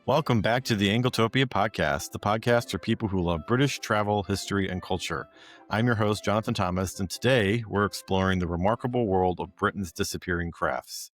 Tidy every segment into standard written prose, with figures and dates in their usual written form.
Welcome back to the Anglotopia podcast, the podcast for people who love British travel, history, and culture. I'm your host, Jonathan Thomas, and today we're exploring the remarkable world of Britain's disappearing crafts.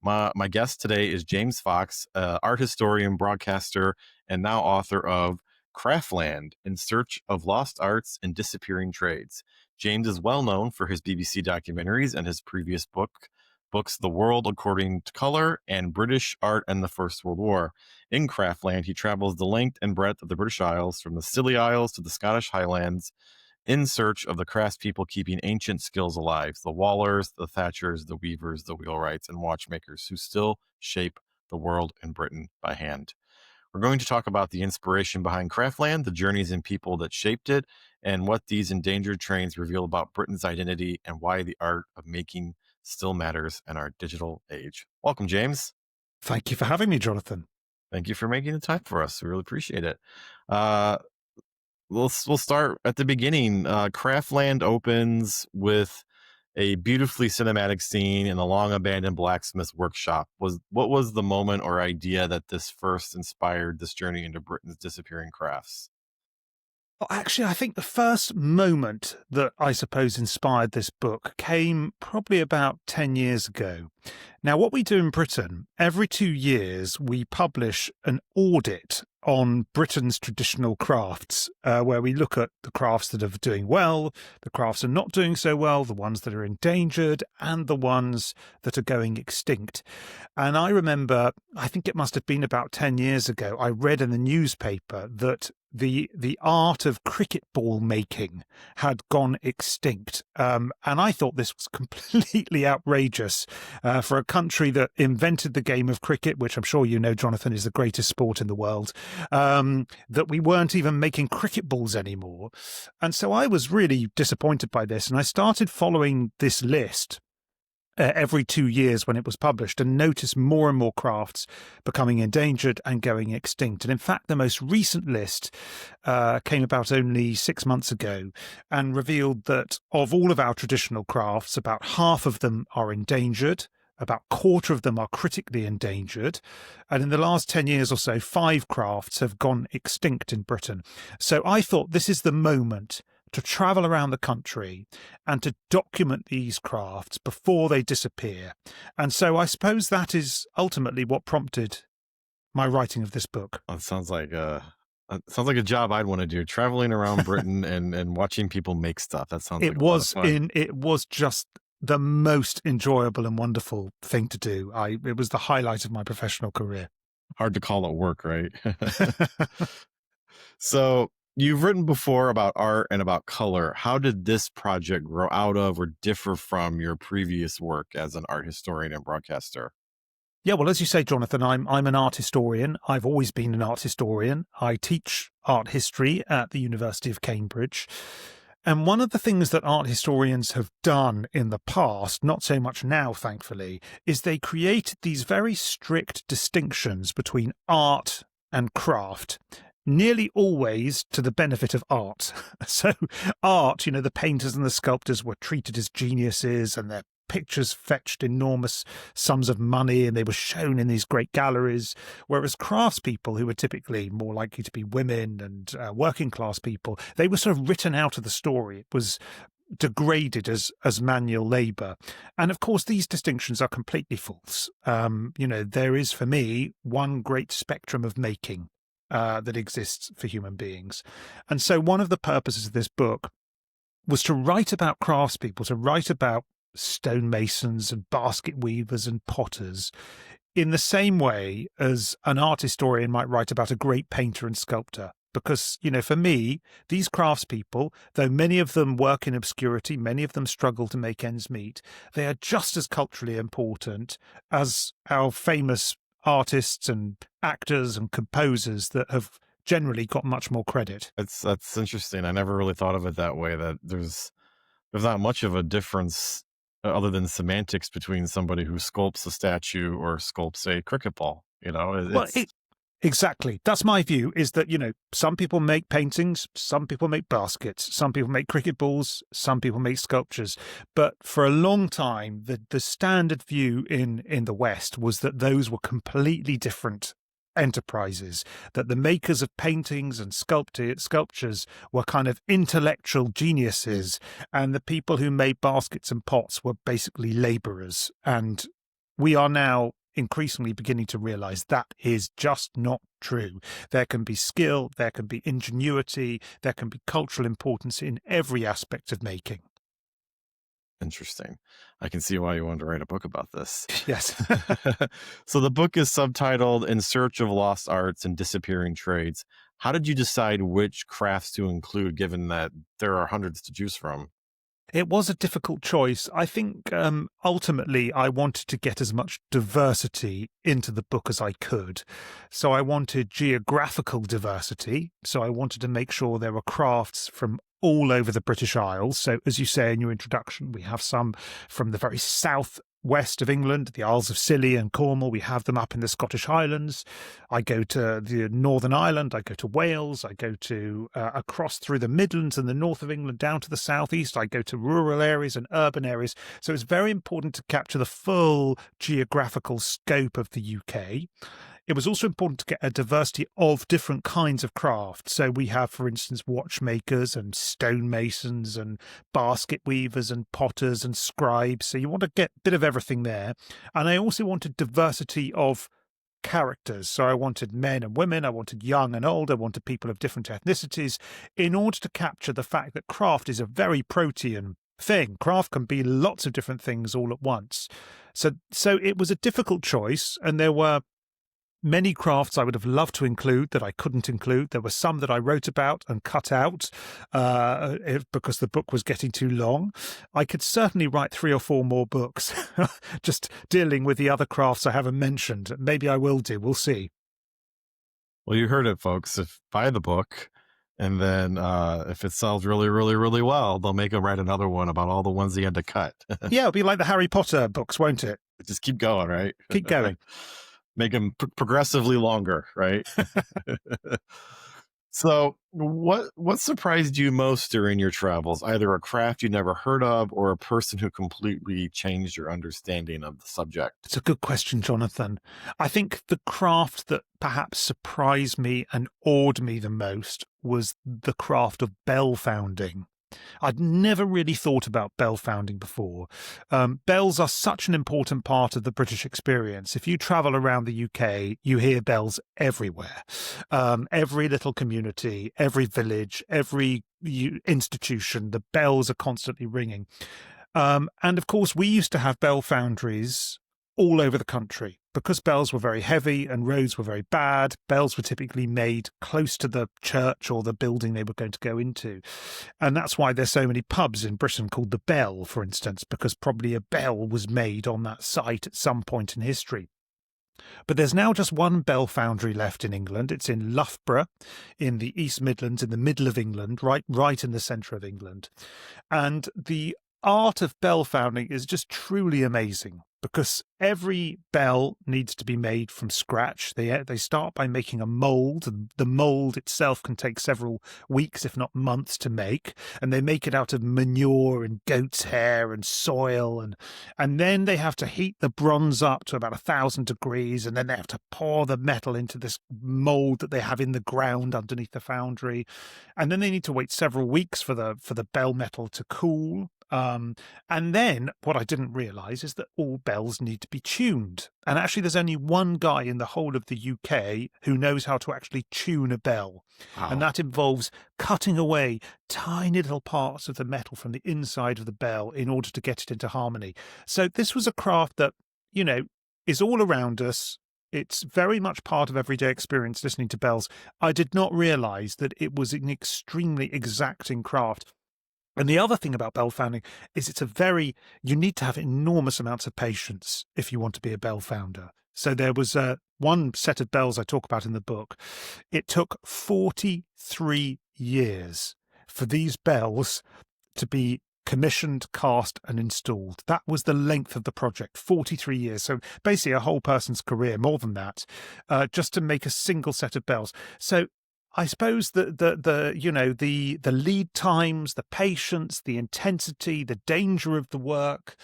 My guest today is James Fox, art historian, broadcaster, and now author of Craftland, In Search of Lost Arts and Disappearing Trades. James is well known for his BBC documentaries and his previous books The World According to Color and British Art and the First World War. In Craftland, he travels the length and breadth of the British Isles, from the Scilly Isles to the Scottish Highlands, in search of the craftspeople keeping ancient skills alive, the wallers, the thatchers, the weavers, the wheelwrights, and watchmakers who still shape the world in Britain by hand. We're going to talk about the inspiration behind Craftland, the journeys and people that shaped it, and what these endangered trains reveal about Britain's identity and why the art of making still matters in our digital age. Welcome, James. Thank you for having me, Jonathan. Thank you for making the time for us. We really appreciate it. We'll start at the beginning. Craftland opens with a beautifully cinematic scene in a long abandoned blacksmith workshop. What was the moment or idea that this first inspired this journey into Britain's disappearing crafts? Well, actually, I think the first moment that I suppose inspired this book came probably about 10 years ago. Now, what we do in Britain, every 2 years, we publish an audit on Britain's traditional crafts, where we look at the crafts that are doing well, the crafts are not doing so well, the ones that are endangered, and the ones that are going extinct. And I remember, I think it must have been about 10 years ago, I read in the newspaper that the art of cricket ball making had gone extinct. And I thought this was completely outrageous for a country that invented the game of cricket, which I'm sure you know, Jonathan, is the greatest sport in the world, that we weren't even making cricket balls anymore. And so I was really disappointed by this. And I started following this list every 2 years when it was published, and noticed more and more crafts becoming endangered and going extinct. And in fact, the most recent list came about only 6 months ago and revealed that of all of our traditional crafts, about half of them are endangered, about a quarter of them are critically endangered. And in the last 10 years or so, 5 crafts have gone extinct in Britain. So I thought this is the moment to travel around the country and to document these crafts before they disappear. And so I suppose that is ultimately what prompted my writing of this book. It sounds like a job I'd want to do, traveling around Britain and watching people make stuff. That sounds like a lot of fun. It was just the most enjoyable and wonderful thing to do. It was the highlight of my professional career. Hard to call it work, right? So you've written before about art and about color. How did this project grow out of or differ from your previous work as an art historian and broadcaster? Yeah, well, as you say, Jonathan, I'm an art historian. I've always been an art historian. I teach art history at the University of Cambridge. And one of the things that art historians have done in the past, not so much now, thankfully, is they created these very strict distinctions between art and craft, nearly always to the benefit of art. So art, the painters and the sculptors were treated as geniuses, and their pictures fetched enormous sums of money, and they were shown in these great galleries, whereas craftspeople, who were typically more likely to be women and working class people, they were sort of written out of the story. It was degraded as manual labour. And of course, these distinctions are completely false. There is, for me, one great spectrum of making that exists for human beings. And so one of the purposes of this book was to write about craftspeople, to write about stonemasons and basket weavers and potters in the same way as an art historian might write about a great painter and sculptor. Because, for me, these craftspeople, though many of them work in obscurity, many of them struggle to make ends meet, they are just as culturally important as our famous artists and actors and composers that have generally got much more credit. That's interesting. I never really thought of it that way, that there's not much of a difference other than semantics between somebody who sculpts a statue or sculpts a cricket ball. Exactly. That's my view, is that, some people make paintings, some people make baskets, some people make cricket balls, some people make sculptures. But for a long time, the standard view in the West was that those were completely different enterprises, that the makers of paintings and sculptures were kind of intellectual geniuses, and the people who made baskets and pots were basically laborers. And we are now increasingly beginning to realize that is just not true. There can be skill, there can be ingenuity, there can be cultural importance in every aspect of making. Interesting. I can see why you wanted to write a book about this. Yes. So the book is subtitled In Search of Lost Arts and Disappearing Trades. How did you decide which crafts to include, given that there are hundreds to choose from? It was a difficult choice. I think ultimately I wanted to get as much diversity into the book as I could. So I wanted geographical diversity. So I wanted to make sure there were crafts from all over the British Isles. So as you say in your introduction, we have some from the very southwest of England, the Isles of Scilly and Cornwall. We have them up in the Scottish Highlands. I go to the Northern Ireland. I go to Wales. I go to across through the Midlands and the north of England down to the southeast. I go to rural areas and urban areas. So it's very important to capture the full geographical scope of the UK. It was also important to get a diversity of different kinds of crafts. So we have, for instance, watchmakers and stonemasons and basket weavers and potters and scribes. So you want to get a bit of everything there. And I also wanted diversity of characters. So I wanted men and women, I wanted young and old, I wanted people of different ethnicities, in order to capture the fact that craft is a very protean thing. Craft can be lots of different things all at once. So it was a difficult choice, and there were many crafts I would have loved to include that I couldn't include. There were some that I wrote about and cut out because the book was getting too long. I could certainly write 3 or 4 more books just dealing with the other crafts I haven't mentioned. Maybe I will do. We'll see. Well, you heard it, folks. Buy the book, and then if it sells really, really, really well, they'll make them write another one about all the ones he had to cut. Yeah, it'll be like the Harry Potter books, won't it? Just keep going, right? Keep going. Make them progressively longer, right? So what surprised you most during your travels? Either a craft you never heard of or a person who completely changed your understanding of the subject? It's a good question, Jonathan. I think the craft that perhaps surprised me and awed me the most was the craft of bell founding. I'd never really thought about bell founding before. Bells are such an important part of the British experience. If you travel around the UK, you hear bells everywhere. Every little community, every village, every institution, the bells are constantly ringing. And of course, we used to have bell foundries all over the country. Because bells were very heavy and roads were very bad, bells were typically made close to the church or the building they were going to go into. And that's why there's so many pubs in Britain called the Bell, for instance, because probably a bell was made on that site at some point in history. But there's now just one bell foundry left in England. It's in Loughborough, in the East Midlands, in the middle of England, right in the centre of England. And the art of bell founding is just truly amazing, because every bell needs to be made from scratch. They start by making a mould, and the mould itself can take several weeks, if not months, to make. And they make it out of manure and goat's hair and soil, and then they have to heat the bronze up to about 1,000 degrees, and then they have to pour the metal into this mould that they have in the ground underneath the foundry, and then they need to wait several weeks for the bell metal to cool. And then what I didn't realise is that all bells need to be tuned. And actually, there's only one guy in the whole of the UK who knows how to actually tune a bell. Wow. And that involves cutting away tiny little parts of the metal from the inside of the bell in order to get it into harmony. So this was a craft that, is all around us. It's very much part of everyday experience listening to bells. I did not realise that it was an extremely exacting craft. And the other thing about bell founding is you need to have enormous amounts of patience if you want to be a bell founder. So there was one set of bells I talk about in the book. It took 43 years for these bells to be commissioned, cast and installed. That was the length of the project, 43 years. So basically a whole person's career, more than that, just to make a single set of bells. So I suppose the lead times, the patience, the intensity, the danger of the work,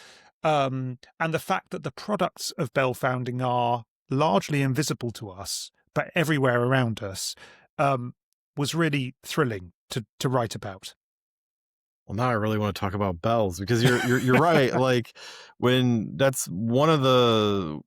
and the fact that the products of bell founding are largely invisible to us, but everywhere around us, um, was really thrilling to write about. Well, now I really want to talk about bells because you're right. Like when that's one of the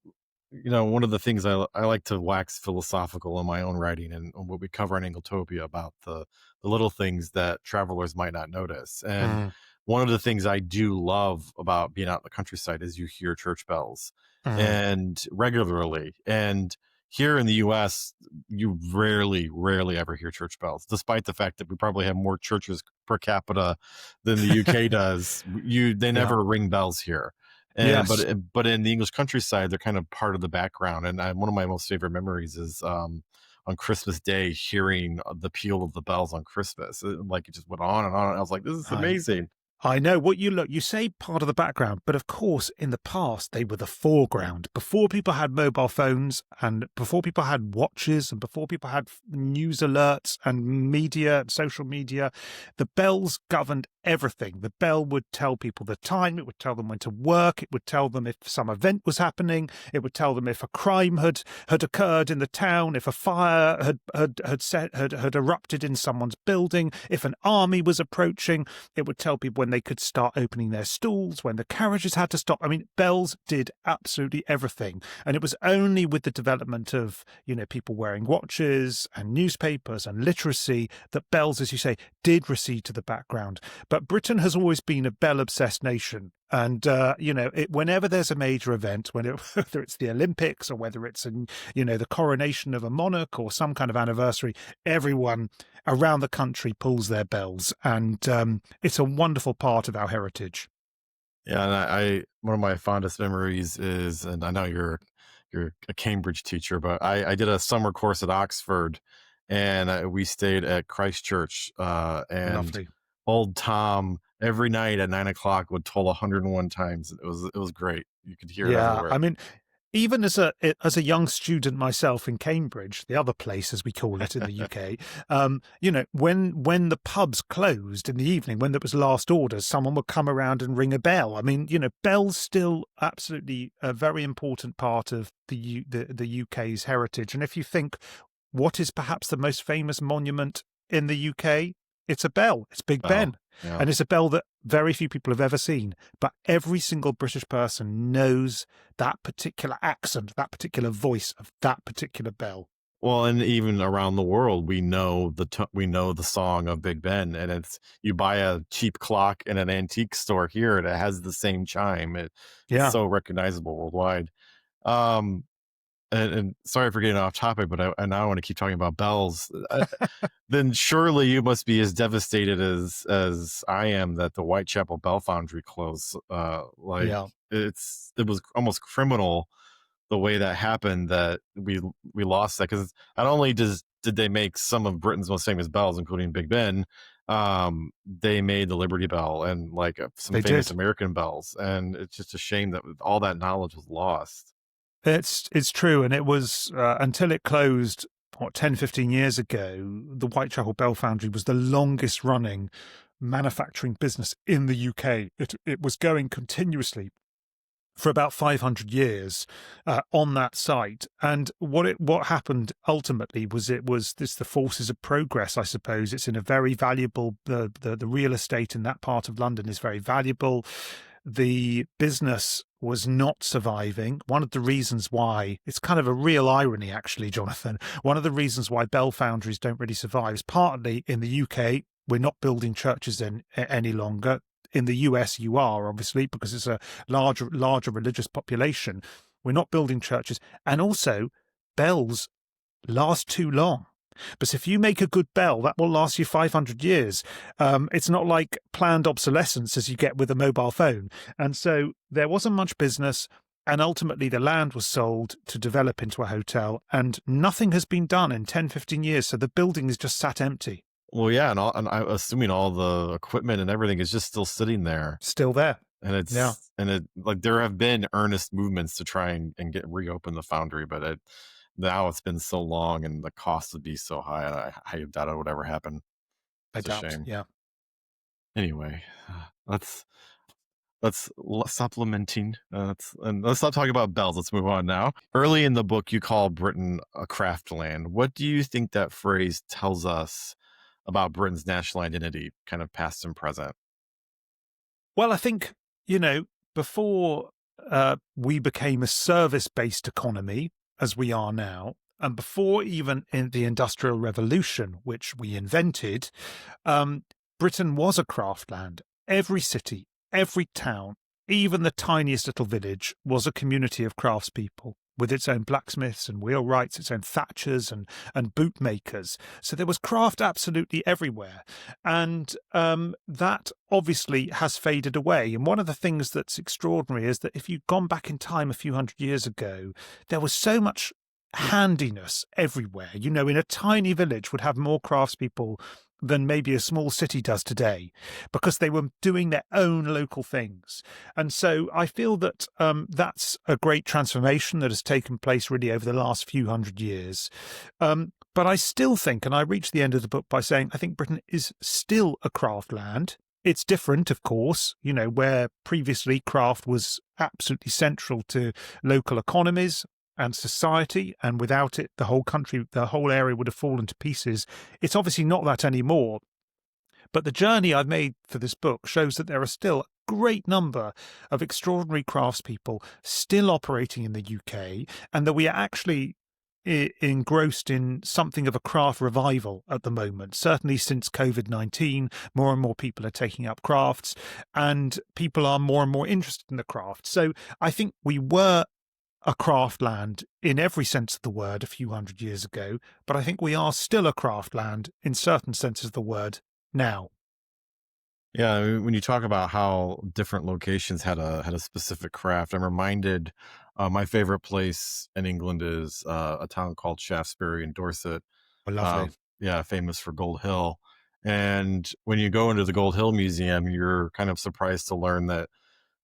one of the things I like to wax philosophical in my own writing and what we cover in Anglotopia about the little things that travelers might not notice. And Mm, one of the things I do love about being out in the countryside is you hear church bells mm, and regularly. And here in the US, you rarely ever hear church bells, despite the fact that we probably have more churches per capita than the UK does. They yeah. never ring bells here. And Yes. but in the English countryside, they're kind of part of the background. And one of my most favorite memories is on Christmas Day, hearing the peal of the bells on Christmas. Like it just went on and on. I was like, this is I amazing. I know what you say part of the background, but of course, in the past, they were the foreground. Before people had mobile phones and before people had watches and before people had news alerts and media, social media, the bells governed everything. The bell would tell people the time, it would tell them when to work, it would tell them if some event was happening, it would tell them if a crime had occurred in the town, if a fire had erupted in someone's building, if an army was approaching. It would tell people when they could start opening their stalls, when the carriages had to stop. I mean, bells did absolutely everything. And it was only with the development of, people wearing watches and newspapers and literacy that bells, as you say, did recede to the background. But Britain has always been a bell-obsessed nation. And, whenever there's a major event, whether it's the Olympics or whether it's, the coronation of a monarch or some kind of anniversary, everyone around the country pulls their bells. And it's a wonderful part of our heritage. Yeah, and I one of my fondest memories is, and I know you're a Cambridge teacher, but I did a summer course at Oxford, and we stayed at Christ Church, and Lovely. old Tom every night at 9 o'clock would toll 101 times. It was great. You could hear it Yeah. I everywhere. mean, even as a young student myself in Cambridge, the other place as we call it in the UK, when the pubs closed in the evening, when there was last orders, someone would come around and ring a bell. I mean, bells still absolutely a very important part of the UK's heritage. And if you think what is perhaps the most famous monument in the UK, it's a bell. It's Big Oh, Ben, yeah. and it's a bell that very few people have ever seen. But every single British person knows that particular accent, that particular voice of that particular bell. Well, and even around the world, we know the song of Big Ben, and you buy a cheap clock in an antique store here, and it has the same chime. It's Yeah. so recognizable worldwide. Um, and sorry for getting off topic, but I now want to keep talking about bells. Then surely you must be as devastated as I am that the Whitechapel Bell Foundry closed. Like Yeah. it was almost criminal the way that happened, that we lost that, because not only did they make some of Britain's most famous bells, including Big Ben, they made the Liberty Bell and like some They famous did. American bells, and it's just a shame that all that knowledge was lost. It's true, and it was until it closed, 10, 15 years ago, the Whitechapel Bell Foundry was the longest running manufacturing business in the UK. It was going continuously for about 500 years on that site. And what happened ultimately was it was this the forces of progress, I suppose. It's in a very valuable the real estate in that part of London is very valuable. The business was not surviving. One of the reasons why, it's kind of a real irony, actually, Jonathan. One of the reasons why bell foundries don't really survive is partly in the UK, we're not building churches any longer. In the US, you are, obviously, because it's a larger religious population. We're not building churches. And also, bells last too long. But if you make a good bell, that will last you 500 years. It's not like planned obsolescence as you get with a mobile phone. And so there wasn't much business. And ultimately, the land was sold to develop into a hotel. And nothing has been done in 10, 15 years. So the building is just sat empty, Well, yeah, and I'm assuming all the equipment and everything is just still sitting there. still there. And Yeah, it like there have been earnest movements to try and get reopen the foundry, but now it's been so long and the cost would be so high. I doubt it would ever happen. I It's a doubt. shame. Yeah. Anyway, let's supplementing. And let's not talk about bells. Let's move on now. Early in the book, you call Britain a craftland. What do you think that phrase tells us about Britain's national identity, kind of past and present? Well, I think, before we became a service-based economy, as we are now, and before even in the Industrial Revolution, which we invented, um, Britain was a craftland. Every city, every town, even the tiniest little village was a community of craftspeople with its own blacksmiths and wheelwrights, its own thatchers and bootmakers. So there was craft absolutely everywhere. And that obviously has faded away. And one of the things that's extraordinary is that if you'd gone back in time a few hundred years ago, there was so much handiness everywhere. In a tiny village would have more craftspeople than maybe a small city does today, because they were doing their own local things. And so I feel that that's a great transformation that has taken place really over the last few hundred years. But I still think, and I reach the end of the book by saying, I think Britain is still a craft land. It's different, of course, where previously craft was absolutely central to local economies and society, and without it, the whole country, the whole area would have fallen to pieces. It's obviously not that anymore. But the journey I've made for this book shows that there are still a great number of extraordinary craftspeople still operating in the UK, and that we are actually engrossed in something of a craft revival at the moment. Certainly since COVID-19, more and more people are taking up crafts, and people are more and more interested in the craft. So I think we were a craftland in every sense of the word a few hundred years ago, but I think we are still a craftland in certain senses of the word now. Yeah, I mean, when you talk about how different locations had a specific craft, I'm reminded my favorite place in England is a town called Shaftesbury in Dorset. Oh, lovely. Um, yeah, famous for Gold Hill. And when you go into the Gold Hill Museum, you're kind of surprised to learn that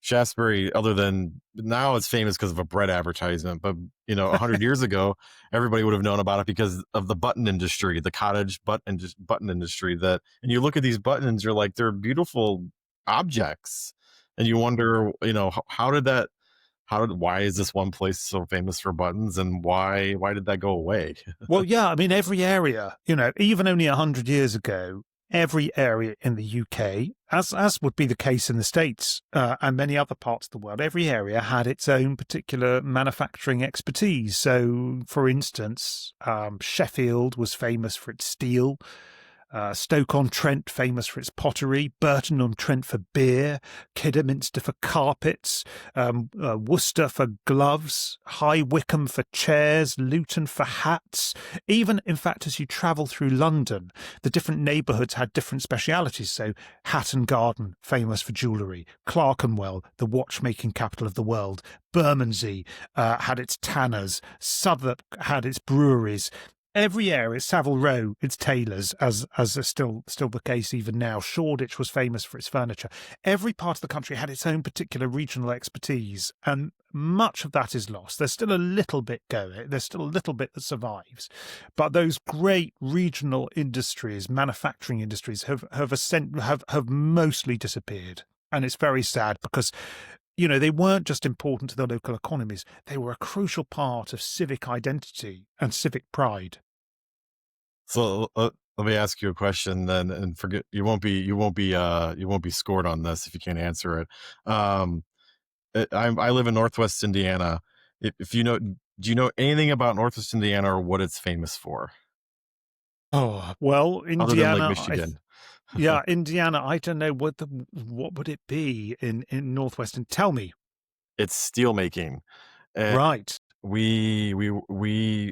Shaftesbury, other than now it's famous because of a bread advertisement, but 100 years ago, everybody would have known about it because of the button industry, the cottage button industry. And you look at these buttons, you're like, they're beautiful objects, and you wonder, why is this one place so famous for buttons, and why did that go away? Well, yeah, I mean, every area, even only 100 years ago, every area in the UK, as would be the case in the States and many other parts of the world, every area had its own particular manufacturing expertise. So, for instance, Sheffield was famous for its steel. Stoke-on-Trent, famous for its pottery, Burton-on-Trent for beer, Kidderminster for carpets, Worcester for gloves, High Wycombe for chairs, Luton for hats. Even, in fact, as you travel through London, the different neighbourhoods had different specialities. So Hatton Garden, famous for jewellery, Clerkenwell, the watchmaking capital of the world, Bermondsey had its tanners, Southwark had its breweries. Every area, Savile Row, its tailors, as is still the case even now. Shoreditch was famous for its furniture. Every part of the country had its own particular regional expertise, and much of that is lost. There's still a little bit going. There's still a little bit that survives, but those great regional industries, manufacturing industries, have mostly disappeared, and it's very sad because they weren't just important to the local economies. They were a crucial part of civic identity and civic pride. So let me ask you a question then, and forget you won't be scored on this if you can't answer it. I live in Northwest Indiana. If do you know anything about Northwest Indiana or what it's famous for, Oh, well, other than Lake Indiana, Michigan? yeah, Indiana, I don't know what would it be in Northwestern. Tell me. It's steel making. And Right. we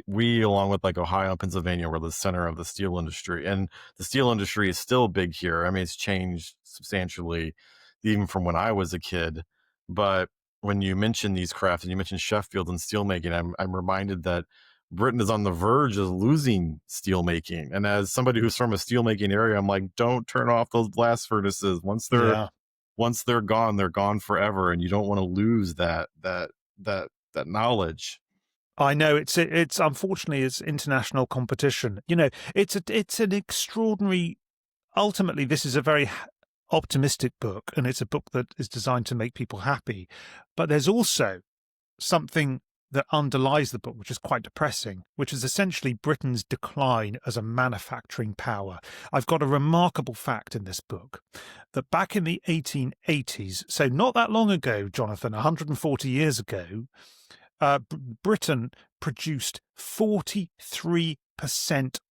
along with like Ohio and Pennsylvania were the center of the steel industry, and the steel industry is still big here. I mean, it's changed substantially even from when I was a kid. But when you mention these crafts and you mention Sheffield and steelmaking, I'm reminded that Britain is on the verge of losing steelmaking. And as somebody who's from a steelmaking area, I'm like, don't turn off those blast furnaces. Yeah. Once they're gone forever, and you don't want to lose that knowledge. I know it's unfortunately it's international competition. It's an extraordinary. Ultimately, this is a very optimistic book, and it's a book that is designed to make people happy. But there's also something that underlies the book, which is quite depressing, which is essentially Britain's decline as a manufacturing power. I've got a remarkable fact in this book that back in the 1880s, so not that long ago, Jonathan, 140 years ago, Britain produced 43%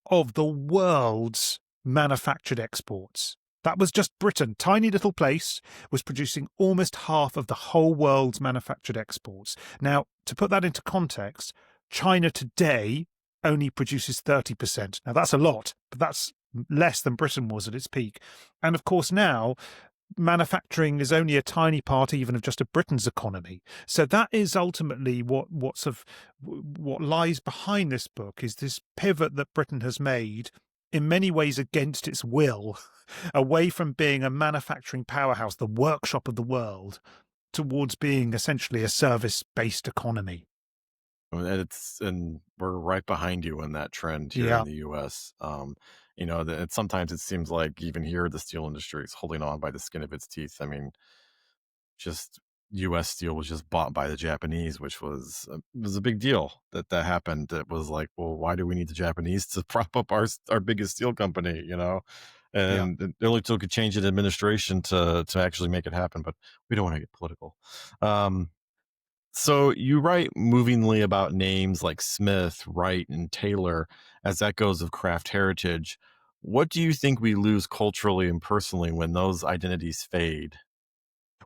of the world's manufactured exports. That was just Britain. Tiny little place was producing almost half of the whole world's manufactured exports. Now, to put that into context, China today only produces 30%. Now, that's a lot, but that's less than Britain was at its peak. And of course, now manufacturing is only a tiny part even of just of Britain's economy. So that is ultimately what lies behind this book, is this pivot that Britain has made, in many ways against its will, away from being a manufacturing powerhouse, the workshop of the world, towards being essentially a service-based economy. And we're right behind you in that trend here Yeah. in the U.S. Sometimes it seems like even here the steel industry is holding on by the skin of its teeth. I mean, just U.S. Steel was just bought by the Japanese, which was a big deal that happened. It was like, well, why do we need the Japanese to prop up our biggest steel company? Yeah. And it only took a change in administration to actually make it happen. But we don't want to get political. So you write movingly about names like Smith, Wright, and Taylor as that goes of craft heritage. What do you think we lose culturally and personally when those identities fade?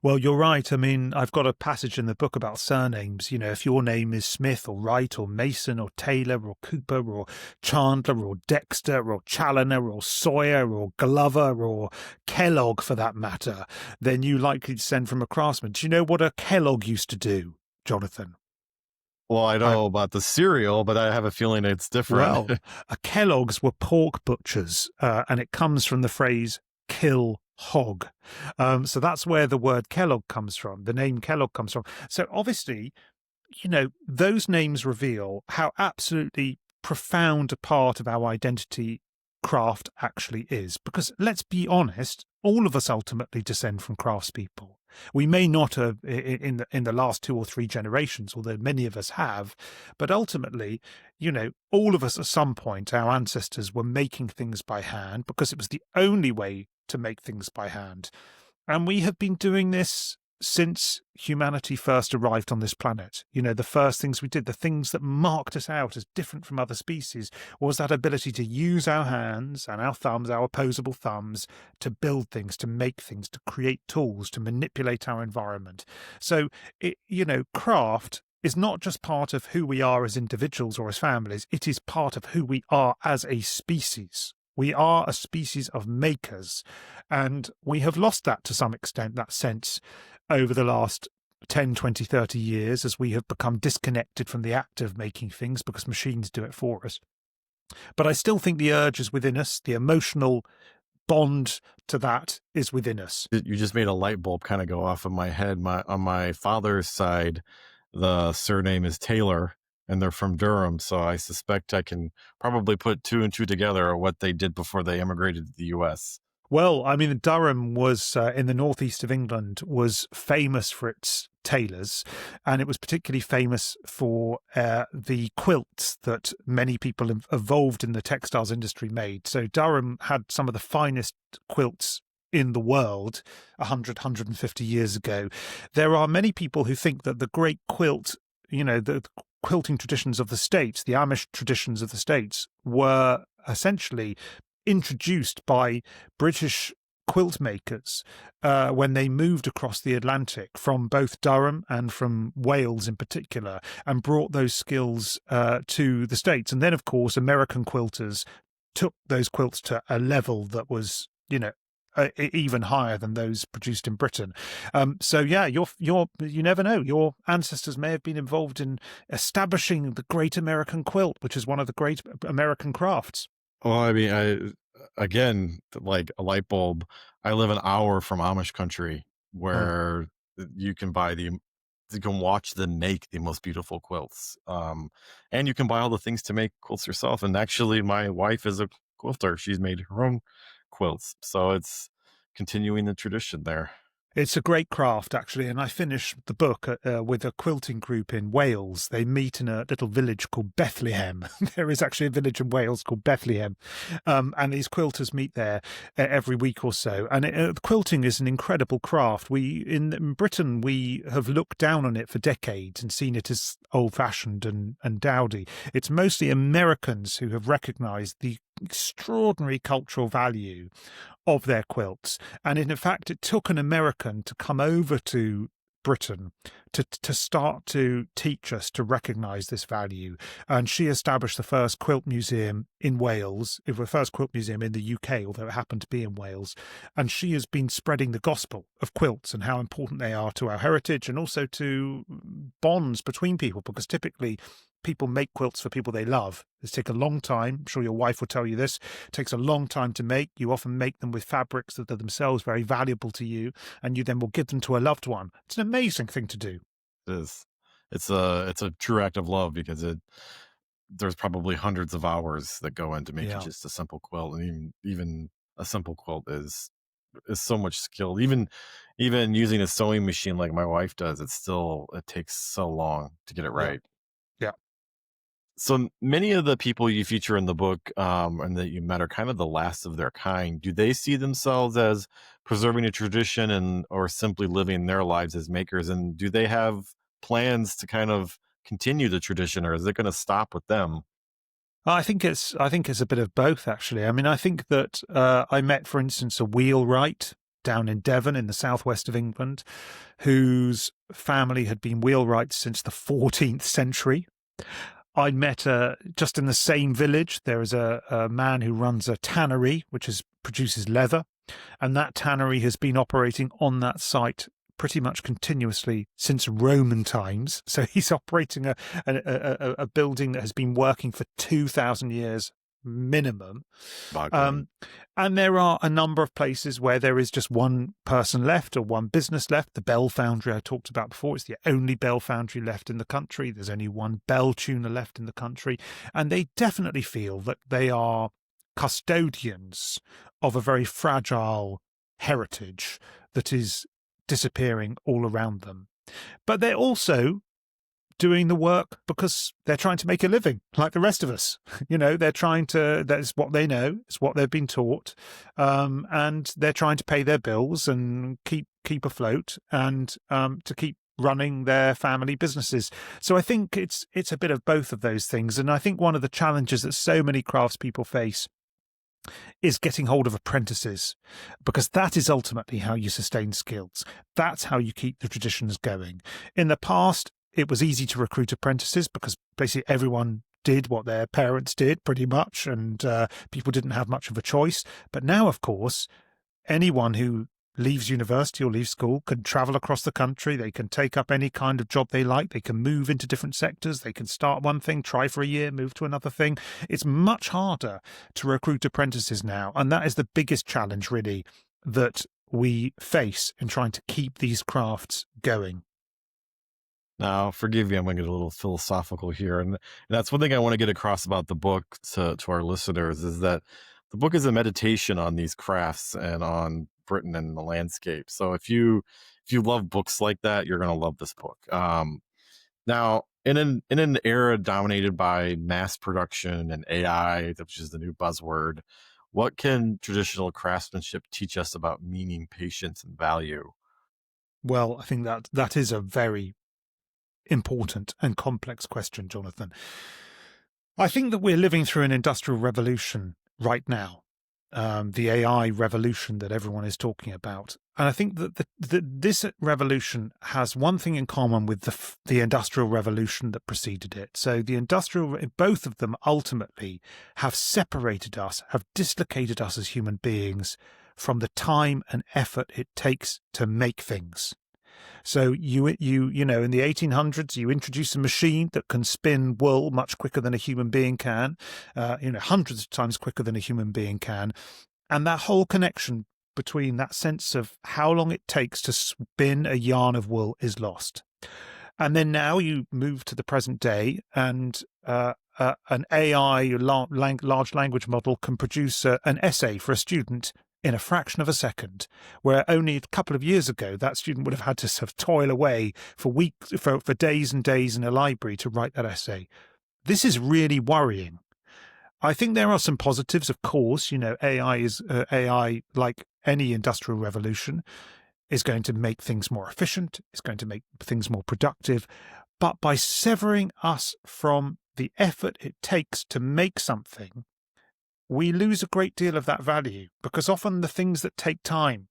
Well, you're right. I mean, I've got a passage in the book about surnames. If your name is Smith or Wright or Mason or Taylor or Cooper or Chandler or Dexter or Challoner or Sawyer or Glover or Kellogg, for that matter, then you likely descend from a craftsman. Do you know what a Kellogg used to do, Jonathan? Well, I know about the cereal, but I have a feeling it's different. Well, Kellogg's were pork butchers, and it comes from the phrase kill hog. So that's where the word Kellogg comes from, the name Kellogg comes from. So obviously, those names reveal how absolutely profound a part of our identity craft actually is. Because let's be honest, all of us ultimately descend from craftspeople. We may not have in the last 2 or 3 generations, although many of us have, but ultimately, all of us at some point, our ancestors were making things by hand because it was the only way to make things by hand. And we have been doing this since humanity first arrived on this planet. The first things we did, the things that marked us out as different from other species, was that ability to use our hands and our thumbs, our opposable thumbs, to build things, to make things, to create tools, to manipulate our environment. So, craft is not just part of who we are as individuals or as families, it is part of who we are as a species. We are a species of makers, and we have lost that to some extent, that sense, over the last 10, 20, 30 years as we have become disconnected from the act of making things because machines do it for us. But I still think the urge is within us. The emotional bond to that is within us. You just made a light bulb kind of go off in my head. On my father's side, the surname is Taylor, and they're from Durham. So I suspect I can probably put 2 and 2 together of what they did before they immigrated to the U.S. Well, I mean, Durham was in the northeast of England, was famous for its tailors, and it was particularly famous for the quilts that many people involved in the textiles industry made. So Durham had some of the finest quilts in the world 150 years ago. There are many people who think that the great quilt, the quilting traditions of the States, the Amish traditions of the States, were essentially introduced by British quilt makers when they moved across the Atlantic from both Durham and from Wales in particular, and brought those skills to the States. And then, of course, American quilters took those quilts to a level that was, even higher than those produced in Britain. So yeah, you never know. Your ancestors may have been involved in establishing the Great American Quilt, which is one of the great American crafts. Well, I mean, again, like a light bulb. I live an hour from Amish country where you can watch them make the most beautiful quilts. And you can buy all the things to make quilts yourself. And actually, my wife is a quilter. She's made her own quilts. So it's, continuing the tradition there. It's a great craft, actually, and I finished the book with a quilting group in Wales. They meet in a little village called Bethlehem. There is actually a village in Wales called Bethlehem, and these quilters meet there every week or so. And quilting is an incredible craft. In Britain, we have looked down on it for decades and seen it as old-fashioned and dowdy. It's mostly Americans who have recognised the extraordinary cultural value of their quilts. And in fact, it took an American to come over to Britain to start to teach us to recognise this value. And she established the first quilt museum in Wales, the first quilt museum in the UK, although it happened to be in Wales. And she has been spreading the gospel of quilts and how important they are to our heritage and also to bonds between people, because typically people make quilts for people they love. It takes a long time. I'm sure your wife will tell you this. It takes a long time to make. You often make them with fabrics that are themselves very valuable to you, and you then will give them to a loved one. It's an amazing thing to do. It is. It's a true act of love because there's probably hundreds of hours that go into making just a simple quilt, and even a simple quilt is so much skill. Even using a sewing machine like my wife does, it takes so long to get it right. Yeah. So many of the people you feature in the book and that you met are kind of the last of their kind. Do they see themselves as preserving a tradition or simply living their lives as makers? And do they have plans to kind of continue the tradition, or is it going to stop with them? I think it's a bit of both, actually. I mean, I think that I met, for instance, a wheelwright down in Devon in the southwest of England, whose family had been wheelwrights since the 14th century. I met just in the same village, there is a man who runs a tannery, which produces leather, and that tannery has been operating on that site pretty much continuously since Roman times. So he's operating a building that has been working for 2,000 years minimum. And there are a number of places where there is just one person left or one business left. The bell foundry I talked about before, it's the only bell foundry left in the country. There's only one bell tuner left in the country. And they definitely feel that they are custodians of a very fragile heritage that is disappearing all around them. But they're also doing the work because they're trying to make a living like the rest of us. That's what they know, it's what they've been taught, and they're trying to pay their bills and keep afloat and to keep running their family businesses. So I think it's a bit of both of those things. And I think one of the challenges that so many craftspeople face is getting hold of apprentices, because that is ultimately how you sustain skills. That's how you keep the traditions going. In the past, it was easy to recruit apprentices because basically everyone did what their parents did pretty much, and people didn't have much of a choice. But now, of course, anyone who leaves university or leaves school can travel across the country. They can take up any kind of job they like. They can move into different sectors. They can start one thing, try for a year, move to another thing. It's much harder to recruit apprentices now. And that is the biggest challenge, really, that we face in trying to keep these crafts going. Now, forgive me, I'm going to get a little philosophical here. And that's one thing I want to get across about the book to our listeners, is that the book is a meditation on these crafts and on Britain and the landscape. So if you love books like that, you're going to love this book. Now, in an era dominated by mass production and AI, which is the new buzzword, what can traditional craftsmanship teach us about meaning, patience, and value? Well, I think that is a very important and complex question, Jonathan. I think that we're living through an industrial revolution right now, the AI revolution that everyone is talking about. And I think that this revolution has one thing in common with the industrial revolution that preceded it. So both of them ultimately have separated us, have dislocated us as human beings from the time and effort it takes to make things. So you know, in the 1800s, you introduce a machine that can spin wool much quicker than a human being can, hundreds of times quicker than a human being can. And that whole connection between that sense of how long it takes to spin a yarn of wool is lost. And then now you move to the present day, and an AI large language model can produce an essay for a student in a fraction of a second, where only a couple of years ago that student would have had to sort of toil away for weeks, for days and days in a library to write that essay. This is really worrying. I think there are some positives, of course. AI, like any industrial revolution, is going to make things more efficient. It's going to make things more productive. But by severing us from the effort it takes to make something, we lose a great deal of that value, because often the things that take time,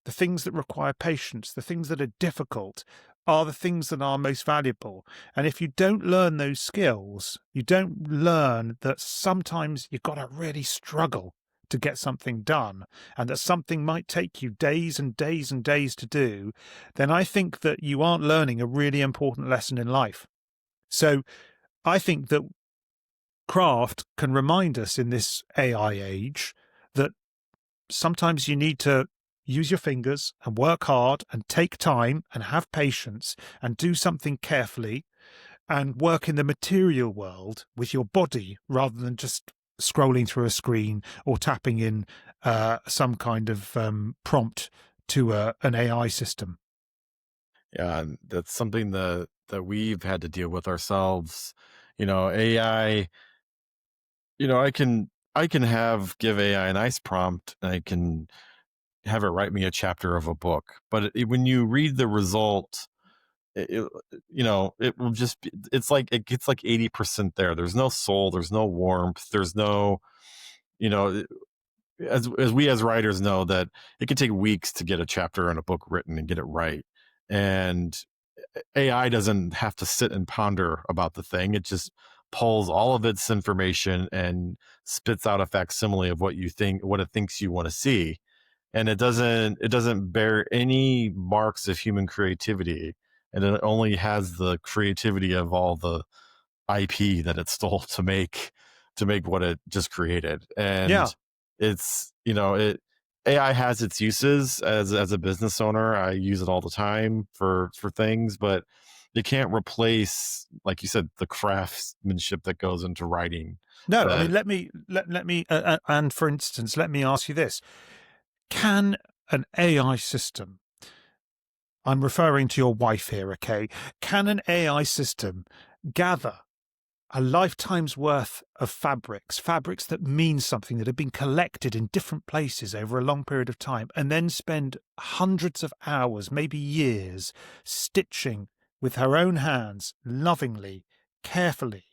the things that require patience, the things that are difficult are the things that are most valuable. And if you don't learn those skills, you don't learn that sometimes you've got to really struggle to get something done, and that something might take you days and days and days to do, then I think that you aren't learning a really important lesson in life. So I think that craft can remind us in this AI age that sometimes you need to use your fingers and work hard and take time and have patience and do something carefully and work in the material world with your body rather than just scrolling through a screen or tapping in some kind of prompt to an AI system. Yeah, and that's something that we've had to deal with ourselves. AI, I can give AI a nice prompt, and I can have it write me a chapter of a book. But when you read the result, it will just be, it's like it gets like 80% there. There's no soul, there's no warmth, there's no, you know, as we as writers know that it can take weeks to get a chapter in a book written and get it right. And AI doesn't have to sit and ponder about the thing. It just pulls all of its information and spits out a facsimile of what it thinks you want to see. And it doesn't bear any marks of human creativity. And it only has the creativity of all the IP that it stole to make what it just created. Yeah. And it's, AI has its uses. As a business owner, I use it all the time for things, but it can't replace, like you said, the craftsmanship that goes into writing. No, I mean, let me, and for instance, let me ask you this. Can an AI system, I'm referring to your wife here, okay? Can an AI system gather a lifetime's worth of fabrics that mean something, that have been collected in different places over a long period of time, and then spend hundreds of hours, maybe years, stitching with her own hands, lovingly, carefully,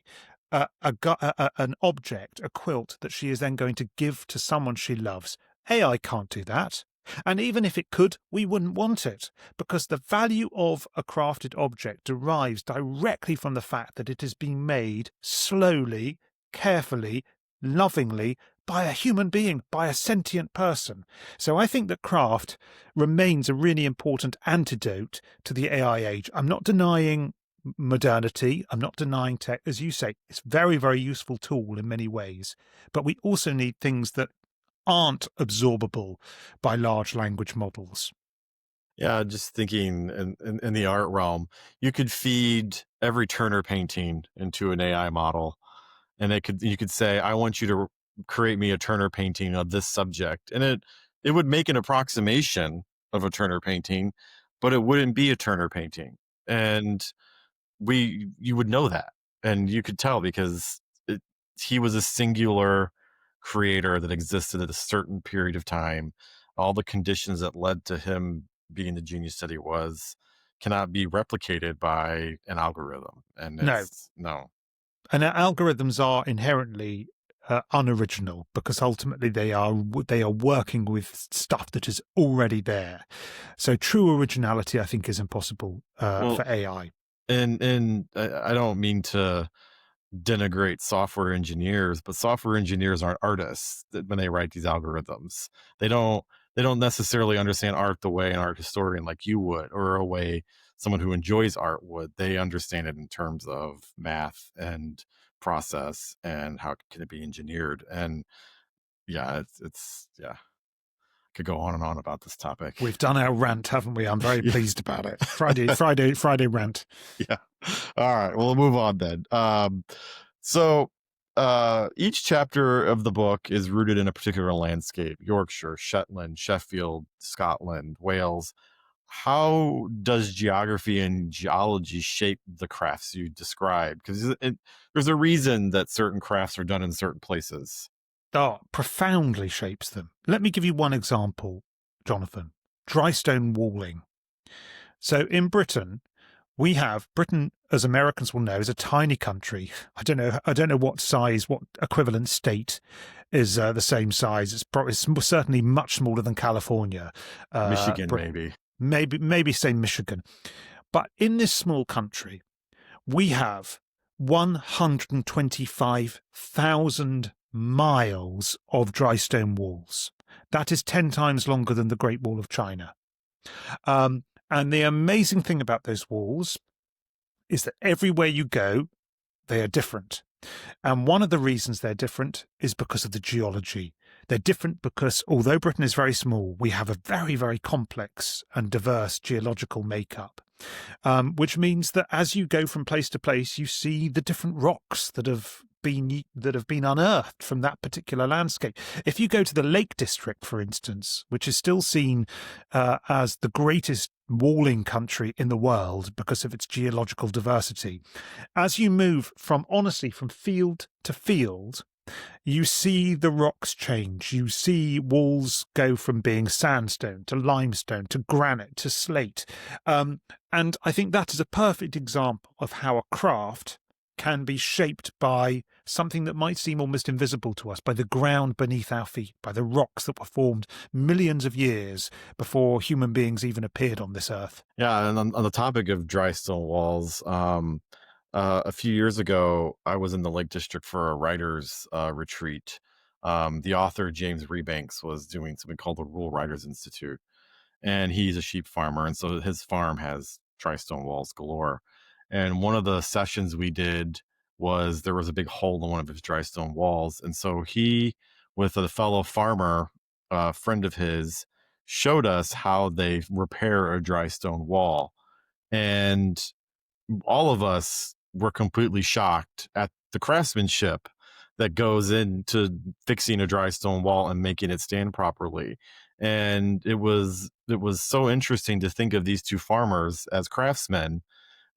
an object, a quilt that she is then going to give to someone she loves? AI can't do that. And even if it could, we wouldn't want it, because the value of a crafted object derives directly from the fact that it is being made slowly, carefully, lovingly by a human being, by a sentient person. So I think that craft remains a really important antidote to the AI age. I'm not denying modernity. I'm not denying tech. As you say, it's a very, very useful tool in many ways. But we also need things that aren't absorbable by large language models. Yeah, just thinking in the art realm, you could feed every Turner painting into an AI model, and you could say, I want you to create me a Turner painting of this subject, and it would make an approximation of a Turner painting, but it wouldn't be a Turner painting. And you would know that, and you could tell because he was a singular creator that existed at a certain period of time. All the conditions that led to him being the genius that he was cannot be replicated by an algorithm. And no. And algorithms are inherently unoriginal, because ultimately they are working with stuff that is already there. So true originality, I think, is impossible for AI. And I don't mean to denigrate software engineers, but software engineers aren't artists when they write these algorithms. They don't necessarily understand art the way an art historian like you would, or a way someone who enjoys art would. They understand it in terms of math and process and how can it be engineered. And yeah, it's could go on and on about this topic. We've done our rant, haven't we? I'm very pleased about it. Friday rant. Yeah. All right. Well, we'll move on then. So each chapter of the book is rooted in a particular landscape: Yorkshire, Shetland, Sheffield, Scotland, Wales. How does geography and geology shape the crafts you describe? Because there's a reason that certain crafts are done in certain places. Profoundly shapes them. Let me give you one example, Jonathan. Dry stone walling. So in Britain, Britain, as Americans will know, is a tiny country. I don't know what size, what equivalent state is the same size. It's certainly much smaller than California. Michigan, maybe say Michigan. But in this small country, we have 125,000 miles of dry stone walls. That is 10 times longer than the Great Wall of China. And the amazing thing about those walls is that everywhere you go, they are different. And one of the reasons they're different is because of the geology. They're different because although Britain is very small, we have a very, very complex and diverse geological makeup, which means that as you go from place to place, you see the different rocks that have been unearthed from that particular landscape. If you go to the Lake District, for instance, which is still seen as the greatest walling country in the world because of its geological diversity, as you move from field to field, you see the rocks change. You see walls go from being sandstone to limestone to granite to slate. And I think that is a perfect example of how a craft can be shaped by something that might seem almost invisible to us, by the ground beneath our feet, by the rocks that were formed millions of years before human beings even appeared on this earth. Yeah, and on the topic of dry stone walls, a few years ago, I was in the Lake District for a writer's retreat. The author, James Rebanks, was doing something called the Rural Writers Institute, and he's a sheep farmer, and so his farm has dry stone walls galore. And one of the sessions we did was there was a big hole in one of his dry stone walls. And so he, with a fellow farmer, friend of his, showed us how they repair a dry stone wall. And all of us were completely shocked at the craftsmanship that goes into fixing a dry stone wall and making it stand properly. And it was so interesting to think of these two farmers as craftsmen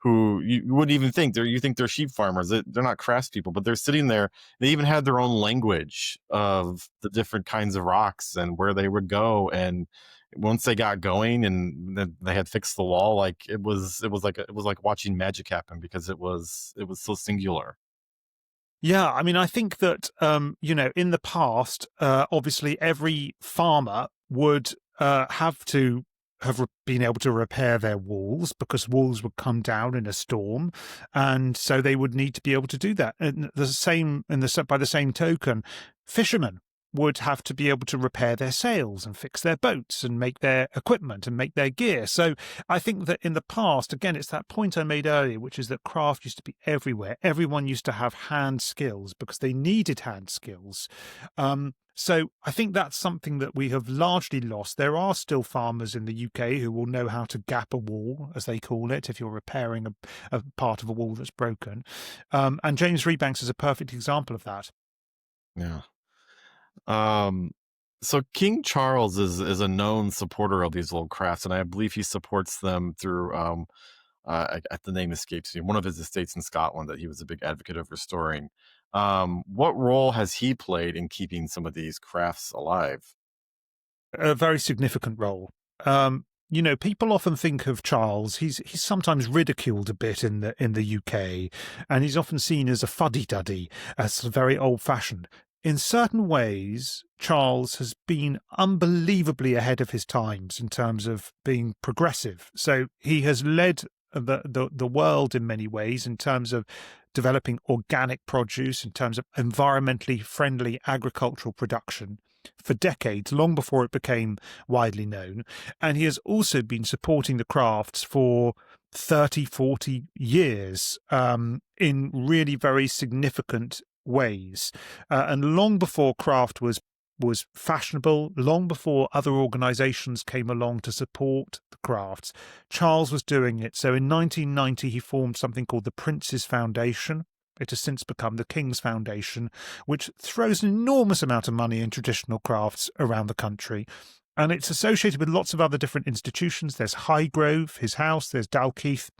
who you wouldn't even think they're sheep farmers. They're not craftspeople, but they're sitting there. They even had their own language of the different kinds of rocks and where they would go. And once they got going and they had fixed the wall, like it was like watching magic happen because it was so singular. Yeah, I mean, I think that, in the past, obviously every farmer would have to have been able to repair their walls because walls would come down in a storm. And so they would need to be able to do that. And by the same token, fishermen would have to be able to repair their sails and fix their boats and make their equipment and make their gear. So I think that in the past, again, it's that point I made earlier, which is that craft used to be everywhere. Everyone used to have hand skills because they needed hand skills. So I think that's something that we have largely lost. There are still farmers in the UK who will know how to gap a wall, as they call it, if you're repairing a part of a wall that's broken. And James Rebanks is a perfect example of that. Yeah. So King Charles is a known supporter of these old crafts, and I believe he supports them through the name escapes me, one of his estates in Scotland that he was a big advocate of restoring. What role has he played in keeping some of these crafts alive? A very significant role. People often think of Charles. He's sometimes ridiculed a bit in the UK, and he's often seen as a fuddy-duddy, as very old-fashioned. In certain ways, Charles has been unbelievably ahead of his times in terms of being progressive. So he has led the world in many ways in terms of developing organic produce, in terms of environmentally friendly agricultural production for decades, long before it became widely known. And he has also been supporting the crafts for 30, 40 years in really very significant ways. And long before craft was fashionable, long before other organisations came along to support the crafts, Charles was doing it. So in 1990, he formed something called the Prince's Foundation, It has since become the King's Foundation, which throws an enormous amount of money in traditional crafts around the country. And it's associated with lots of other different institutions. There's Highgrove, his house. There's Dalkeith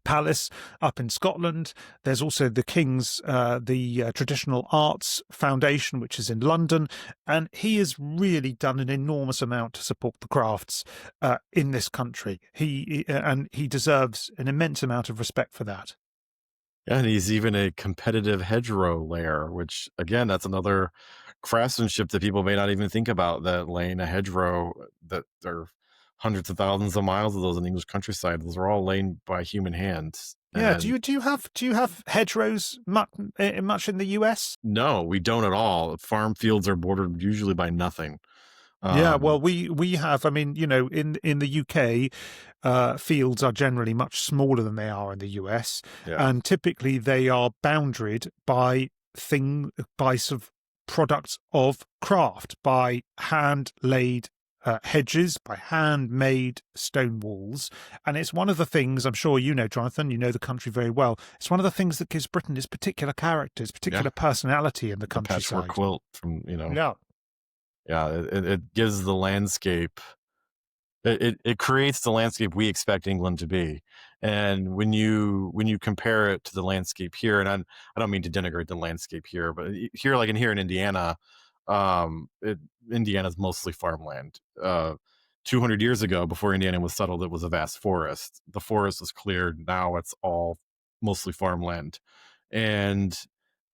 Palace up in Scotland. There's also the King's, the Traditional Arts Foundation, which is in London. And he has really done an enormous amount to support the crafts in this country. And he deserves an immense amount of respect for that. Yeah, and he's even a competitive hedgerow layer, which again, that's another craftsmanship that people may not even think about, that laying a hedgerow, that there are hundreds of thousands of miles of those in the English countryside. Those are all laid by human hands. Yeah. And Do you have hedgerows much in the US? no, we don't at all. Farm fields are bordered usually by nothing. Yeah, well, we have. I mean, in the UK, fields are generally much smaller than they are in the US, Yeah. and typically they are boundaried by sort of products of craft, by hand laid hedges, by handmade stone walls. And it's one of the things, I'm sure you know, Jonathan, you know the country very well. It's one of the things that gives Britain its particular characters, particular personality in the countryside. Patchwork quilt from, Yeah. Yeah, it gives the landscape. It creates the landscape we expect England to be. And when you compare it to the landscape here, and I don't mean to denigrate the landscape here, but here, like here in Indiana, Indiana's mostly farmland. 200 years ago, before Indiana was settled, it was a vast forest. The forest was cleared. Now it's all mostly farmland. And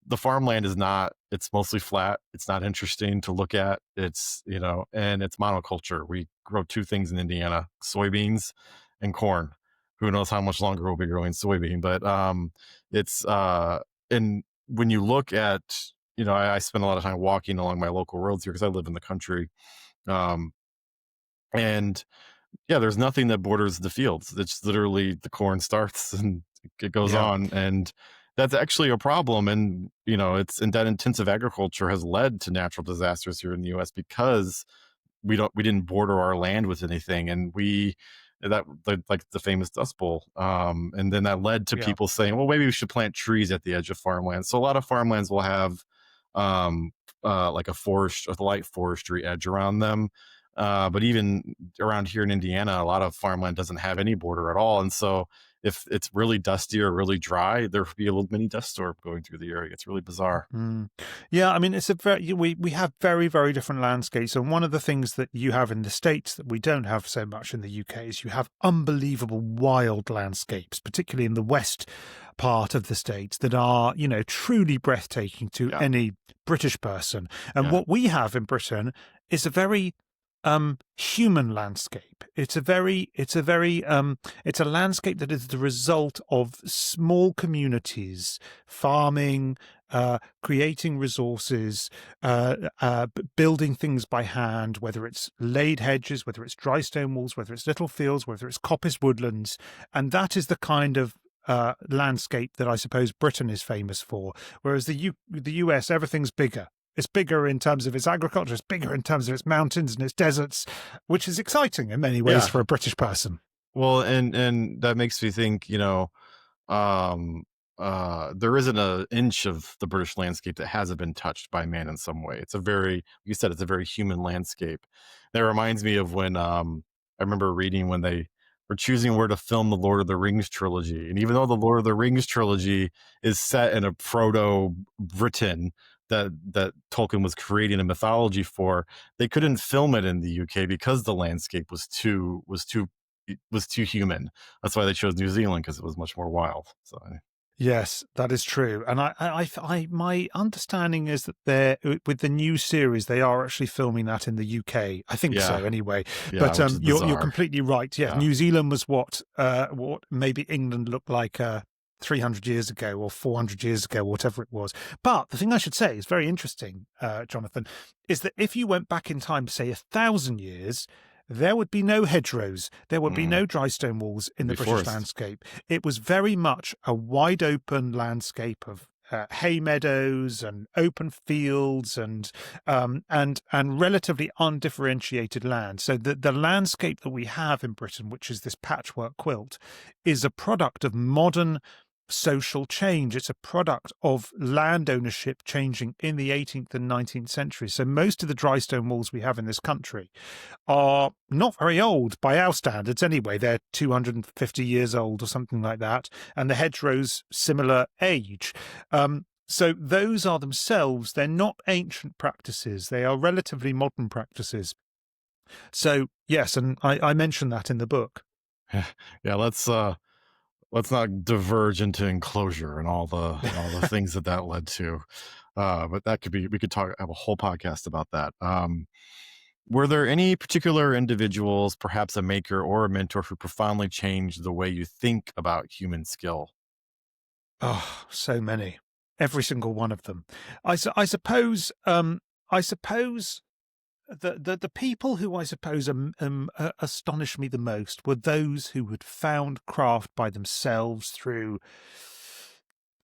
the farmland it's mostly flat. It's not interesting to look at. It's, and it's monoculture. We grow two things in Indiana: soybeans and corn. Who knows how much longer we'll be growing soybean, but it's and when you look at, I spend a lot of time walking along my local roads here because I live in the country. And yeah, there's nothing that borders the fields. It's literally the corn starts and it goes on. And that's actually a problem. And, and that intensive agriculture has led to natural disasters here in the US because we didn't border our land with anything. And like the famous Dust Bowl. And then that led to people saying, well, maybe we should plant trees at the edge of farmland. So a lot of farmlands will have like a light forestry edge around them. But even around here in Indiana, a lot of farmland doesn't have any border at all. And so if it's really dusty or really dry, there will be a little mini dust storm going through the area. It's really bizarre. Yeah, I mean, we have very, very different landscapes. And one of the things that you have in the States that we don't have so much in the UK is you have unbelievable wild landscapes, particularly in the west part of the States, that are, truly breathtaking to any British person. And what we have in Britain is a very human landscape. It's a landscape that is the result of small communities farming, creating resources, building things by hand, whether it's laid hedges, whether it's dry stone walls, whether it's little fields, whether it's coppice woodlands. And that is the kind of landscape that I suppose Britain is famous for. Whereas the US, everything's bigger. It's bigger in terms of its agriculture. It's bigger in terms of its mountains and its deserts, which is exciting in many ways for a British person. Well, and that makes me think, there isn't an inch of the British landscape that hasn't been touched by man in some way. It's a very human landscape. That reminds me of when I remember reading when they were choosing where to film the Lord of the Rings trilogy. And even though the Lord of the Rings trilogy is set in a proto-Britain that Tolkien was creating a mythology for, they couldn't film it in the UK because the landscape was too human. That's why they chose New Zealand, because it was much more wild. So yes, that is true. And I my understanding is that with the new series, they are actually filming that in the UK. I think so anyway. But you're completely right. Yeah, New Zealand was what maybe England looked like 300 years ago or 400 years ago, whatever it was. But the thing I should say is very interesting, Jonathan, is that if you went back in time, say 1,000 years, there would be no hedgerows. There would be no dry stone walls in the British landscape. It was very much a wide open landscape of hay meadows and open fields and relatively undifferentiated land. So the landscape that we have in Britain, which is this patchwork quilt, is a product of modern social change. It's a product of land ownership changing in the 18th and 19th centuries. So most of the dry stone walls we have in this country are not very old by our standards anyway. They're 250 years old or something like that. And the hedgerows, similar age. So those are themselves, they're not ancient practices. They are relatively modern practices. So, yes, and I mentioned that in the book. Yeah, let's not diverge into enclosure and all the things that led to. But that could be, we could have a whole podcast about that. Were there any particular individuals, perhaps a maker or a mentor, who profoundly changed the way you think about human skill? Oh, so many. Every single one of them. I suppose the people who I suppose astonish me the most were those who had found craft by themselves through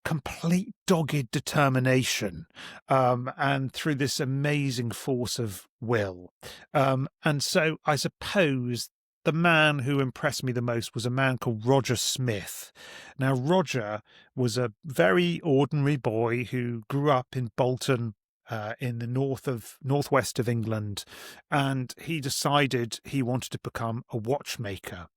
complete dogged determination, and through this amazing force of will. And so I suppose the man who impressed me the most was a man called Roger Smith. Now, Roger was a very ordinary boy who grew up in Bolton, in the northwest of England, and he decided he wanted to become a watchmaker.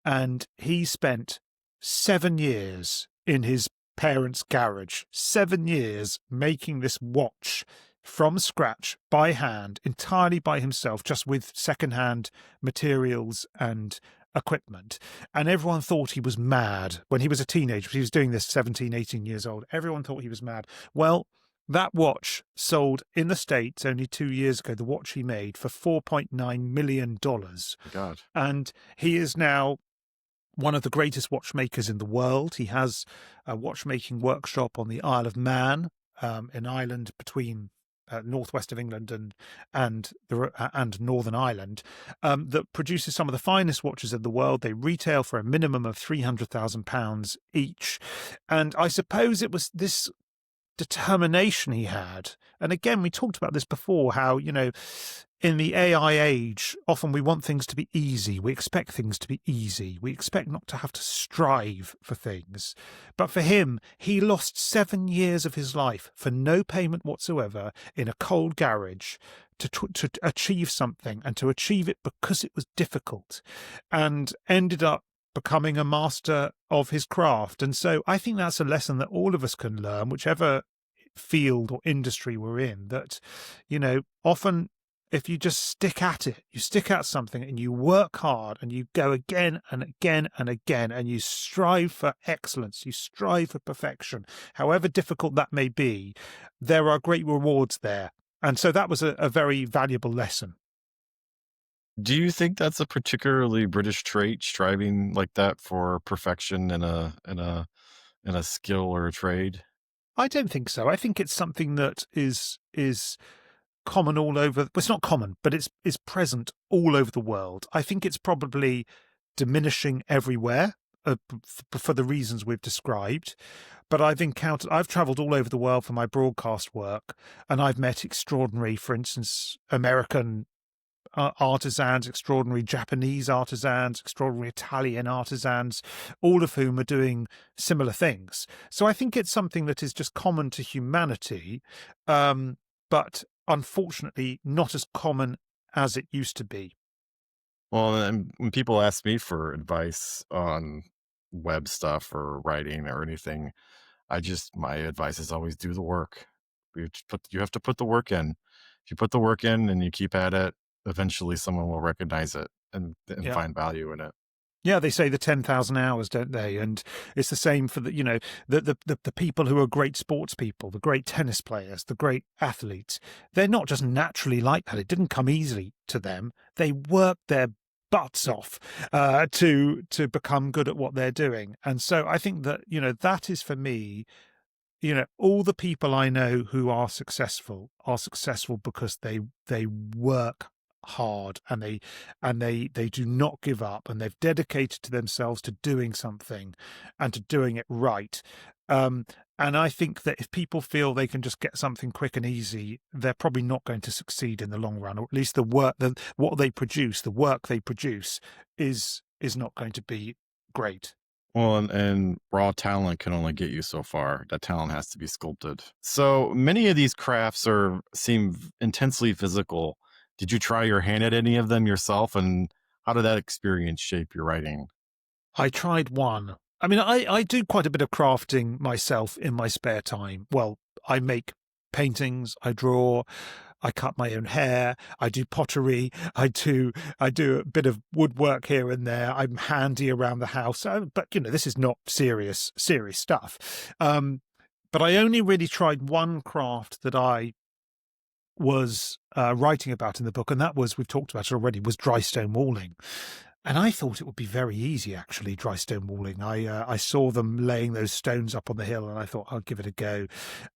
And he spent 7 years in his parents' garage, 7 years making this watch from scratch by hand, entirely by himself, just with secondhand materials and equipment. And everyone thought he was mad when he was a teenager. He was doing this 17, 18 years old. Everyone thought he was mad. Well, that watch sold in the States only 2 years ago, the watch he made, for $4.9 million. God. And he is now one of the greatest watchmakers in the world. He has a watchmaking workshop on the Isle of Man, an island between northwest of England and Northern Ireland, that produces some of the finest watches in the world. They retail for a minimum of £300,000 each. And I suppose it was this determination he had. And again, we talked about this before, how, in the AI age, often we want things to be easy. We expect things to be easy. We expect not to have to strive for things. But for him, he lost 7 years of his life for no payment whatsoever in a cold garage to achieve something, and to achieve it because it was difficult, and ended up becoming a master of his craft. And so I think that's a lesson that all of us can learn, whichever field or industry we're in, that, often if you just stick at it, you stick at something and you work hard and you go again and again and again, and you strive for excellence, you strive for perfection, however difficult that may be, there are great rewards there. And so that was a very valuable lesson. Do you think that's a particularly British trait, striving like that for perfection in a skill or a trade? I don't think so. I think it's something that is common all over. Well, it's not common, but it's present all over the world. I think it's probably diminishing everywhere, for the reasons we've described. But I've traveled all over the world for my broadcast work, and I've met extraordinary, for instance, American artisans, extraordinary Japanese artisans, extraordinary Italian artisans, all of whom are doing similar things. So I think it's something that is just common to humanity, but unfortunately not as common as it used to be. Well, and when people ask me for advice on web stuff or writing or anything, my advice is always do the work. You have to put the work in. If you put the work in and you keep at it, eventually someone will recognize it and Yeah. find value in it. Yeah, they say the 10,000 hours, don't they? And it's the same for the people who are great sports people, the great tennis players, the great athletes. They're not just naturally like that. It didn't come easily to them. They worked their butts off to become good at what they're doing. And so I think that, that is, for me, all the people I know who are successful because they work hard, and they do not give up, and they've dedicated to themselves to doing something and to doing it right. And I think that if people feel they can just get something quick and easy, they're probably not going to succeed in the long run, or at least the work they produce is not going to be great. Well, and raw talent can only get you so far. That talent has to be sculpted. So many of these crafts seem intensely physical. Did you try your hand at any of them yourself? And how did that experience shape your writing? I tried one. I mean, I do quite a bit of crafting myself in my spare time. Well, I make paintings, I draw, I cut my own hair, I do pottery, I do a bit of woodwork here and there. I'm handy around the house, but this is not serious stuff. But I only really tried one craft that I was writing about in the book, and that was, we've talked about it already, was dry stone walling. And I thought it would be very easy, actually, dry stone walling. I saw them laying those stones up on the hill, and I thought I'll give it a go.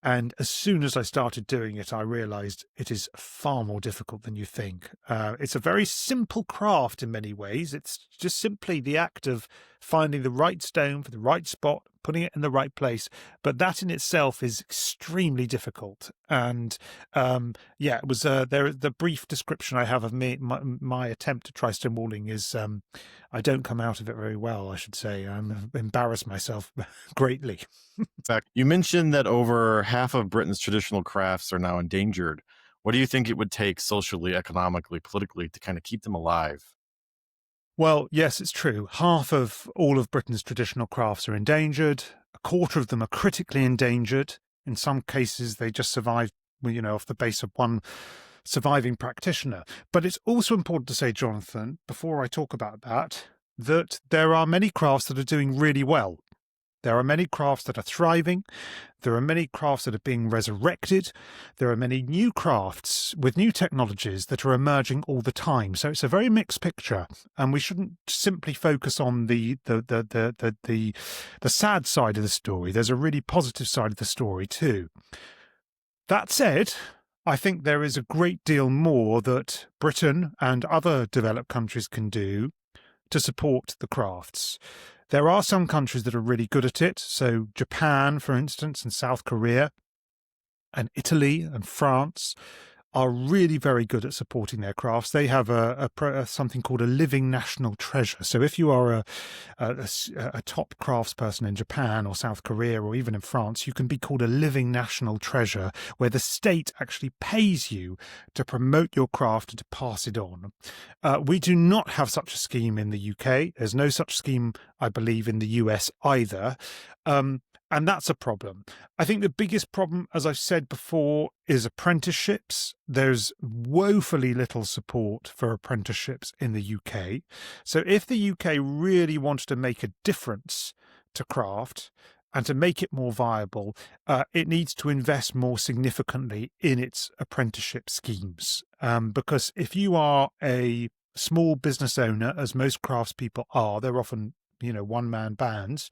And as soon as I started doing it, I realised it is far more difficult than you think. It's a very simple craft in many ways. It's just simply the act of finding the right stone for the right spot, putting it in the right place. But that in itself is extremely difficult. And it was the brief description I have of my attempt to try stone walling is I don't come out of it very well, I should say. I'm embarrassed myself greatly. In fact, you mentioned that over half of Britain's traditional crafts are now endangered. What do you think it would take socially, economically, politically to kind of keep them alive? Well, yes, it's true. Half of all of Britain's traditional crafts are endangered. A quarter of them are critically endangered. In some cases, they just survive, off the base of one surviving practitioner. But it's also important to say, Jonathan, before I talk about that there are many crafts that are doing really well. There are many crafts that are thriving. There are many crafts that are being resurrected. There are many new crafts with new technologies that are emerging all the time. So it's a very mixed picture, and we shouldn't simply focus on the sad side of the story. There's a really positive side of the story too. That said, I think there is a great deal more that Britain and other developed countries can do to support the crafts. There are some countries that are really good at it. So Japan, for instance, and South Korea, and Italy and France are really very good at supporting their crafts. They have something called a living national treasure. So if you are a top craftsperson in Japan or South Korea or even in France, you can be called a living national treasure, where the state actually pays you to promote your craft and to pass it on. We do not have such a scheme in the UK. There's no such scheme, I believe, in the US either. And that's a problem. I think the biggest problem, as I've said before, is apprenticeships. There's woefully little support for apprenticeships in the UK. So if the UK really wants to make a difference to craft and to make it more viable, it needs to invest more significantly in its apprenticeship schemes. Because if you are a small business owner, as most craftspeople are, they're often, one-man bands,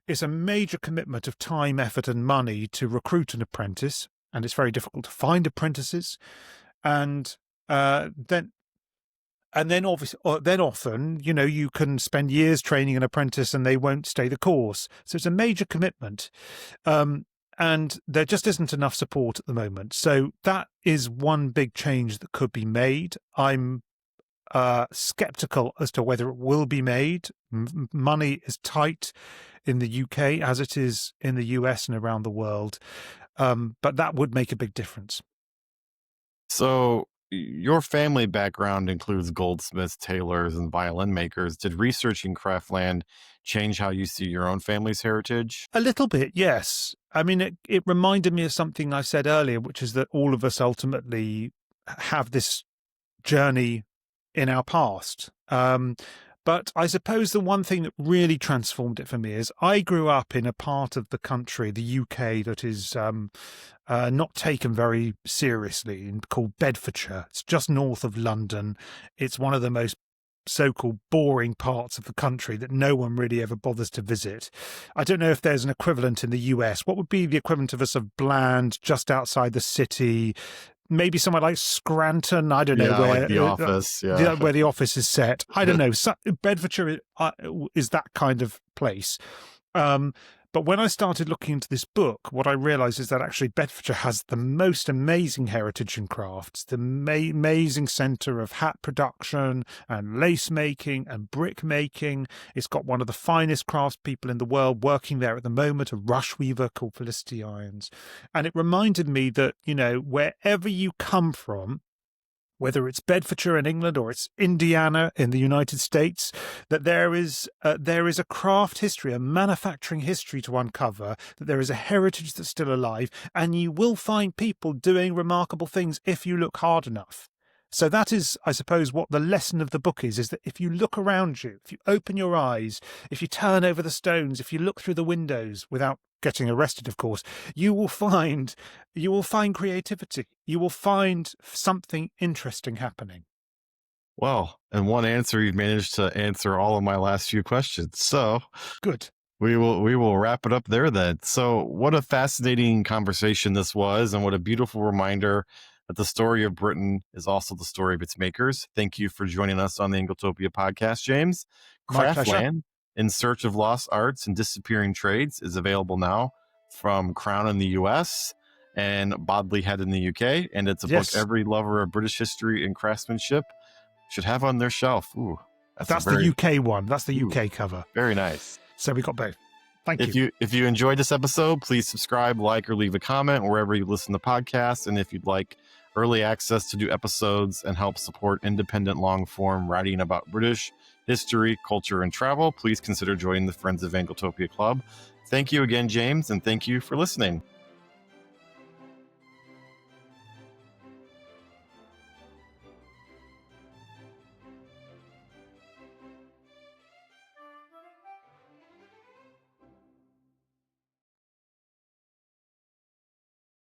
it's a major commitment of time, effort, and money to recruit an apprentice, and it's very difficult to find apprentices. And then often, you can spend years training an apprentice, and they won't stay the course. So it's a major commitment, and there just isn't enough support at the moment. So that is one big change that could be made. I'm skeptical as to whether it will be made. Money is tight in the UK as it is in the US and around the world, but that would make a big difference. So your family background includes goldsmiths, tailors, and violin makers. Did researching Craftland change how you see your own family's heritage? A little bit, yes. I mean, it reminded me of something I said earlier, which is that all of us ultimately have this journey in our past. But I suppose the one thing that really transformed it for me is I grew up in a part of the country, the UK, that is not taken very seriously, called Bedfordshire. It's just north of London. It's one of the most so-called boring parts of the country that no one really ever bothers to visit. I don't know if there's an equivalent in the US. What would be the equivalent of a sort of Bland, just outside the city? Maybe somewhere like Scranton, I don't know, where like the office, where the office is set. I don't know. Bedfordshire is that kind of place. But when I started looking into this book, what I realized is that actually Bedfordshire has the most amazing heritage and crafts, the amazing centre of hat production and lace making and brick making. It's got one of the finest craftspeople in the world working there at the moment, a rush weaver called Felicity Irons. And it reminded me that, wherever you come from, whether it's Bedfordshire in England or it's Indiana in the United States, that there is a craft history, a manufacturing history to uncover, that there is a heritage that's still alive, and you will find people doing remarkable things if you look hard enough. So that is, I suppose, what the lesson of the book is that if you look around you, if you open your eyes, if you turn over the stones, if you look through the windows without getting arrested, of course, you will find creativity. You will find something interesting happening. Well, in one answer, you've managed to answer all of my last few questions. So good. We will wrap it up there then. So what a fascinating conversation this was, and what a beautiful reminder that the story of Britain is also the story of its makers. Thank you for joining us on the Anglotopia podcast, James. Craftland, In Search of Lost Arts and Disappearing Trades, is available now from Crown in the US and Bodley Head in the UK. And it's a book every lover of British history and craftsmanship should have on their shelf. Ooh, that's the UK one. That's the UK cover. Very nice. So we got both. Thank you. If you enjoyed this episode, please subscribe, like, or leave a comment wherever you listen to podcasts. And if you'd like early access to new episodes and help support independent long-form writing about British history, culture, and travel, please consider joining the Friends of Anglotopia Club. Thank you again, James, and thank you for listening.